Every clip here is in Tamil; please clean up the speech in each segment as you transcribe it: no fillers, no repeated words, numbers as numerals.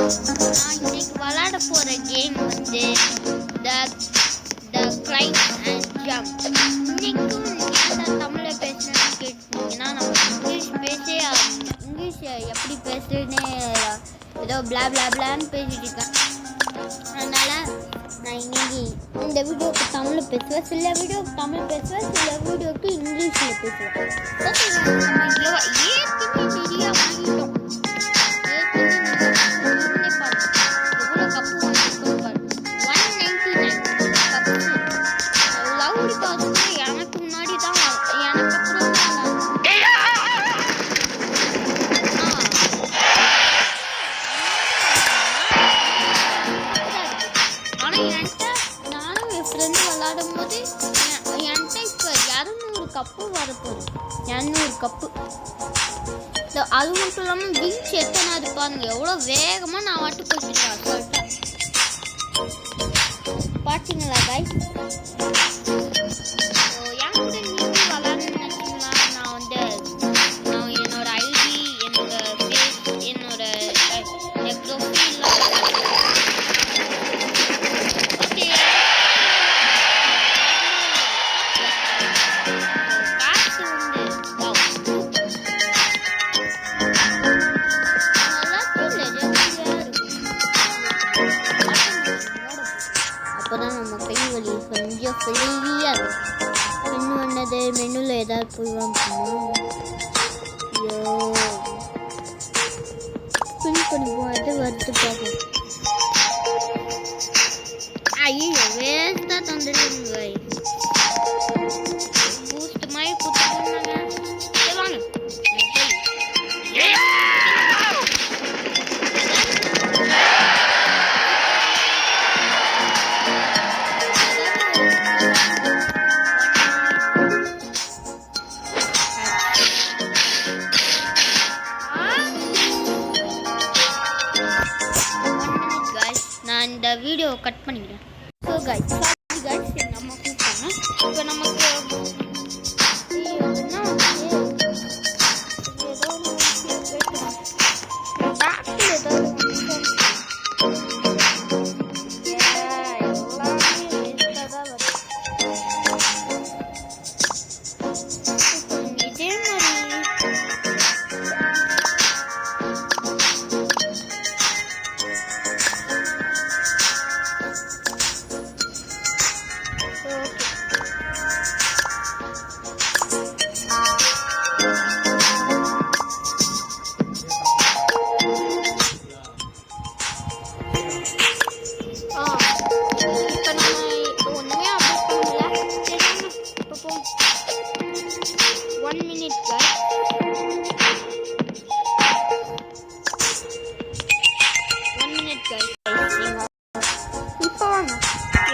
நான் இன்னைக்கு விளையாட போற கேம் வந்து த கிளைம் அண்ட் ஜம்ப். இன்னைக்கும் ஏன்டா தமிழை பேசணும்னு கேட்டீங்கன்னா, நம்ம இங்கிலீஷ் எப்படி பேசுறதுன்னு ஏதோ பிளான்னு பேசிட்டு இருக்கேன். அதனால நான் இன்னைக்கு இந்த வீடியோவுக்கு தமிழ் பேசுவேன், சில வீடியோவுக்கு தமிழ் பேசுவேன், சில வீடியோவுக்கு இங்கிலீஷில் பேசுவேன். ஏற்கனவே நிறையா வாங்கிட்டோம். எனக்கு முன்னாடி தான் எனக்கு ஆனால் என்கிட்ட நானும் என் ஃப்ரெண்டு விளாடும் போது என்கிட்ட இப்போ 200 கப்பு வரப்போகுது. 200 கப்பு. அது மட்டும் இல்லாமல் பீச் எத்தனை இருப்பாங்க, எவ்வளோ வேகமாக நான் வாட்டு போச்சுட்டேன் சொல்லிட்டேன். பார்த்தீங்களா காய்? என் கூட நீங்கள் விளாட்ணுன்னு நினச்சிங்களா? நான் என்னோட ஐடி, என்னோட ஃபேஸ், என்னோட ப்ரொஃபைல் ஓகே. காசு வந்து அப்போதான் நம்ம கை வலி கொஞ்சம் ஃப்ரீயாக இருக்கும். இன்னும் என்னது மெனுவில் ஏதாவது போய் வாங்கணும். ஐயோ பின் பண்ணி போகிறது வருது பார்க்கணும். ஐயோ வேஸ்ட்டாக தந்துடுங்க. பூஸ்ட் மாதிரி கொடுத்துருந்தாங்க. வாங்க நான் இந்த வீடியோவை கட் பண்ணிக்கிறேன். ஸோ கைஸ் நம்ம கூப்பிட்டாங்க. இப்போ நமக்கு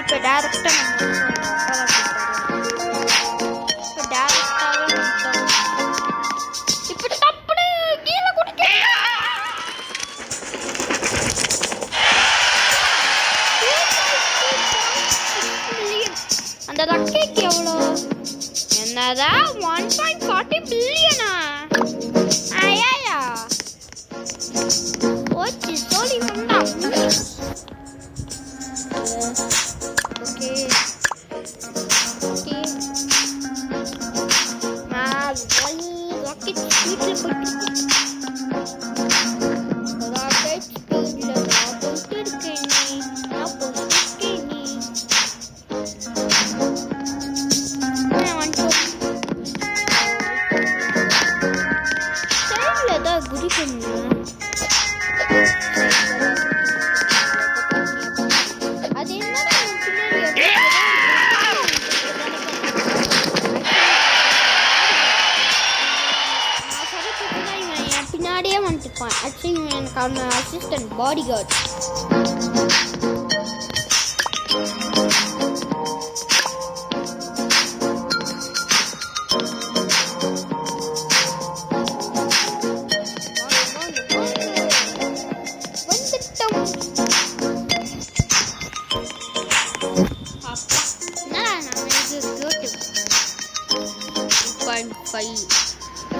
இப்போ டேரக்டாக இப்போ டப்புனு கீழே குடிக்க அந்த ரக்கைக்கு எவ்வளோ என்னதான் 1.40 பில்லியனா? ஐயா ஓச்சி சோழி முண்டா. Okay. Rocket speed பின்னாடியே வந்துட்டுப்பான். ஆக்சுவலி எனக்கு அவன் அசிஸ்டன்ட் பாடி கார்டு. வந்துட்டோம்.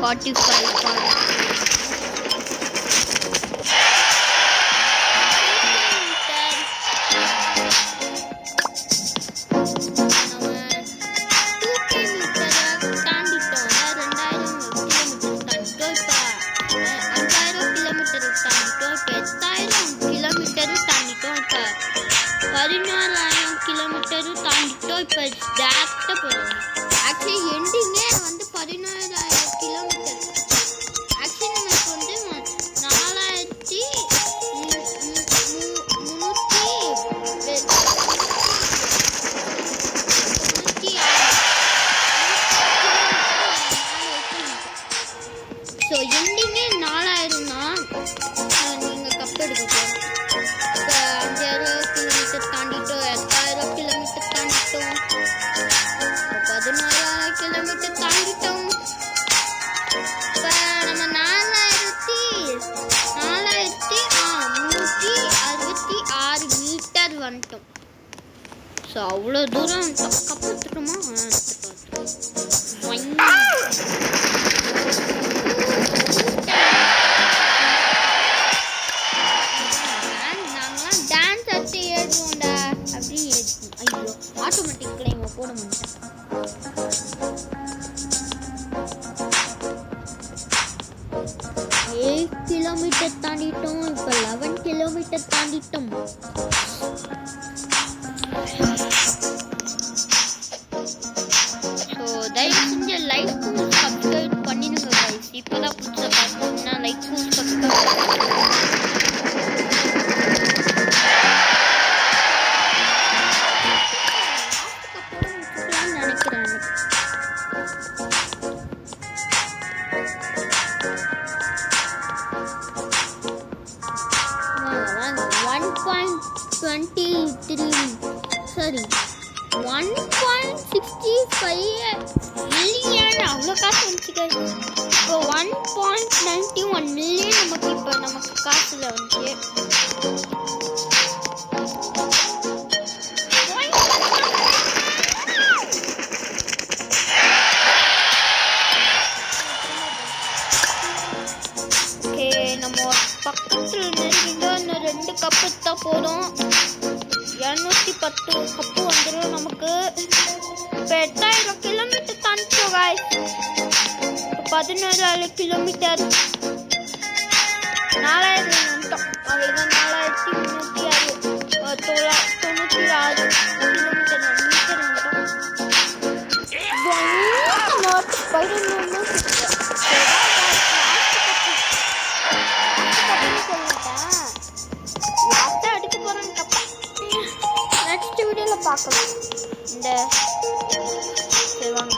45 நமக்கு 8000 கிலோமீட்டரும் தாண்டிட்டோம். இப்போ 14,000 கிலோமீட்டரும் தாண்டிட்டோம். இப்போ டேரக்டாக போகிறோம். ஆக்சுவலி எண்டிங்கே வந்து 14,000 கிலோமீட்டர். ஆக்சுவலி நமக்கு வந்து 4,300 ஸோ எண்டிங்கே 4,000னா நீங்கள் கப் எடுக்க போகிறோம். இப்போ 5,000 கிலோமீட்டர் தாண்டிட்டோம், 8,000 கிலோமீட்டர் தாண்டிட்டோம், 14,000 கிலோமீட்டர் தாண்டிட்டோம். இப்போ நம்ம 4,366 மீட்டர் வந்துட்டோம். ஸோ அவ்வளோ தூரம் கப் எடுத்துட்டோமா? நாங்களாம் டான்ஸ் அடிச்சு ஏறுவோம்டா. அப்படி ஐயோ ஆட்டோமேட்டிக்கில் இங்கே போட முடியும். 8 கிலோமீட்டர் தாண்டிட்டோம். இப்போ 11 கிலோமீட்டர் தாண்டிட்டோம். ஸோ தயவு செஞ்சு லைக்கும் சப்ஸ்கிரைப் பண்ணிடுங்க கைஸ். இப்போ தான் புதுசாக பார்த்தீங்கன்னா லைக்கும் சப்ஸ்கிரைப் நினைக்கிறேன். 1.65 மில்லியன் அவ்வளோ காசு வந்துச்சு. இப்போ 1.91 மில்லியன் நமக்கு காசுல வந்துச்சு. ஓகே, நம்ம பக்கத்தில் நெருங்கிட்டோம். இன்னும் 2 கப்பு தான் போதும். 210 கப்பு வந்துடும் நமக்கு. இப்போ 8,000 கிலோமீட்டர் தாண்டிட்டோம் காய்ஸ். இப்போ 14,000 கிலோமீட்டர் 4,000 வந்துட்டோம். அவ்வளோதான். 4,396 கிலோமீட்டர் வந்துட்டோம். அடுக்க போகிறேன். நெக்ஸ்ட் வீடியோவில் பார்க்கலாம். இந்த வாங்க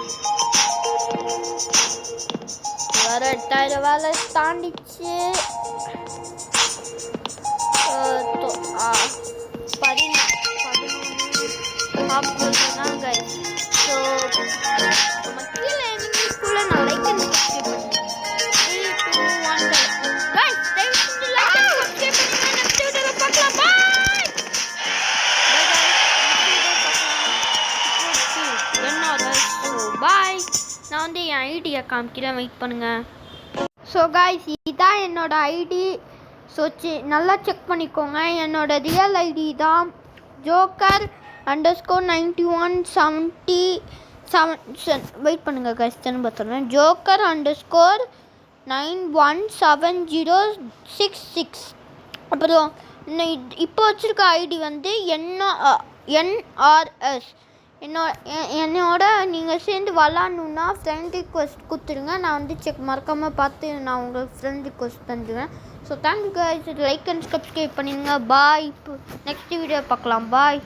வர 8,000 வேலை தாண்டிச்சு. 11 கைஸ். ஸோ நம்ம கீழே எனிமிக்குள்ளே நான் லைக் அண்ட் சப்ஸ்கிரைப் பண்ணுறேன். 3, 2, 1 கைஸ். தயவு செஞ்சு லைக் அண்ட் சப்ஸ்கிரைப் பண்ணுங்க. நெக்ஸ்ட் வீடியோவில் பார்க்கலாம். பாய். பாய். நான் வந்து என் ஐடியை காமிக்கிறேன், வெயிட் பண்ணுங்கள். ஸோ காய்ஸ், இதுதான் என்னோட ஐடி. ஸோ நல்லா செக் பண்ணிக்கோங்க. என்னோட ரியல் ஐடி தான் joker_9177. வெயிட் பண்ணுங்கள் காய்ஸ், திரும்ப பார்த்துறேன். joker_917066. அப்புறம் இப்போ வச்சுருக்க ஐடி வந்து NRS. என்னோட நீங்கள் சேர்ந்து விளாட்ணுன்னா ஃப்ரெண்ட் ரிக்வெஸ்ட் கொடுத்துருங்க. நான் வந்து மறக்காமல் பார்த்து நான் உங்களுக்கு ஃப்ரெண்ட் ரிக்வெஸ்ட் தந்துடுவேன். So thank you guys. Like and subscribe பண்ணிடுங்க. பாய். இப்போ நெக்ஸ்ட் வீடியோ பார்க்கலாம். பாய்.